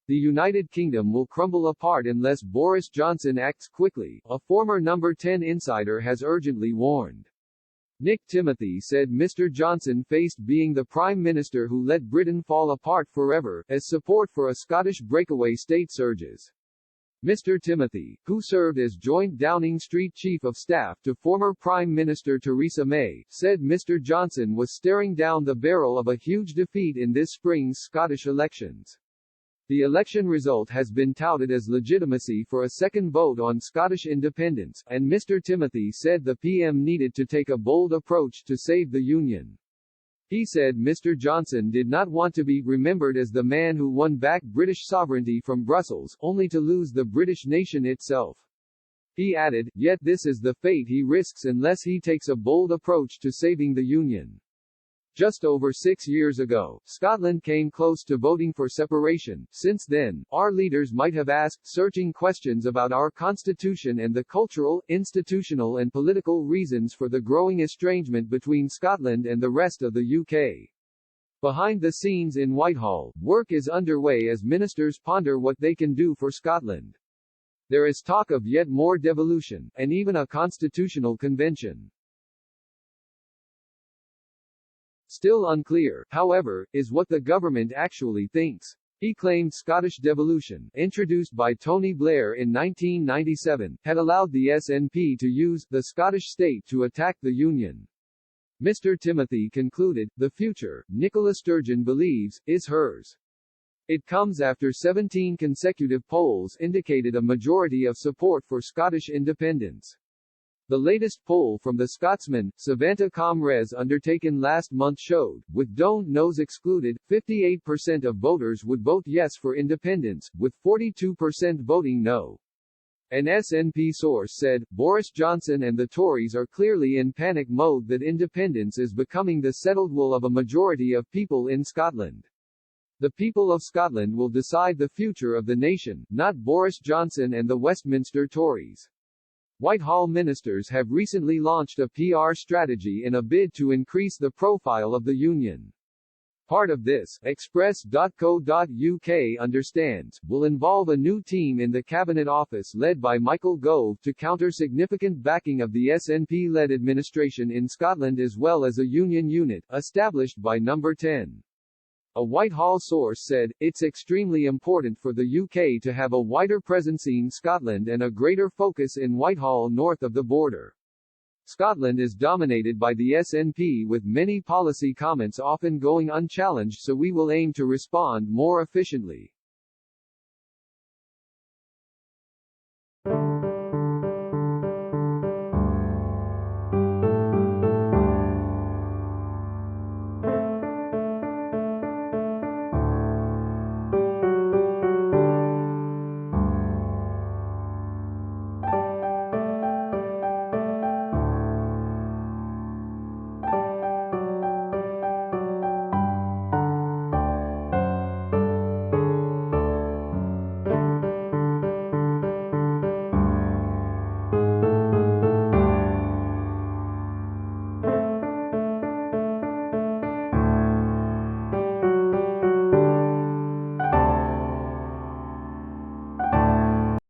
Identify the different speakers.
Speaker 1: The United Kingdom will crumble apart unless Boris Johnson acts quickly, a former Number 10 insider has urgently warned. Nick Timothy said Mr. Johnson faced being the Prime Minister who let Britain fall apart forever, as support for a Scottish breakaway state surges. Mr. Timothy, who served as joint Downing Street Chief of Staff to former Prime Minister Theresa May, said Mr. Johnson was staring down the barrel of a huge defeat in this spring's Scottish elections. The election result has been touted as legitimacy for a second vote on Scottish independence, and Mr. Timothy said the PM needed to take a bold approach to save the Union. He said Mr. Johnson did not want to be remembered as the man who won back British sovereignty from Brussels, only to lose the British nation itself. He added, yet this is the fate he risks unless he takes a bold approach to saving the Union. Just over 6 years ago, Scotland came close to voting for separation. Since then, our leaders might have asked searching questions about our constitution and the cultural, institutional and political reasons for the growing estrangement between Scotland and the rest of the UK. Behind the scenes in Whitehall, work is underway as ministers ponder what they can do for Scotland. There is talk of yet more devolution, and even a constitutional convention. Still unclear, however, is what the government actually thinks. He claimed Scottish devolution, introduced by Tony Blair in 1997, had allowed the SNP to use the Scottish state to attack the Union. Mr. Timothy concluded, the future, Nicola Sturgeon believes, is hers. It comes after 17 consecutive polls indicated a majority of support for Scottish independence. The latest poll from the Scotsman, Savanta Comres undertaken last month showed, with don't knows excluded, 58% of voters would vote yes for independence, with 42% voting no. An SNP source said, Boris Johnson and the Tories are clearly in panic mode that independence is becoming the settled will of a majority of people in Scotland. The people of Scotland will decide the future of the nation, not Boris Johnson and the Westminster Tories. Whitehall ministers have recently launched a PR strategy in a bid to increase the profile of the Union. Part of this, Express.co.uk understands, will involve a new team in the Cabinet Office led by Michael Gove to counter significant backing of the SNP-led administration in Scotland as well as a union unit, established by Number 10. A Whitehall source said, it's extremely important for the UK to have a wider presence in Scotland and a greater focus in Whitehall north of the border. Scotland is dominated by the SNP with many policy comments often going unchallenged, so we will aim to respond more efficiently.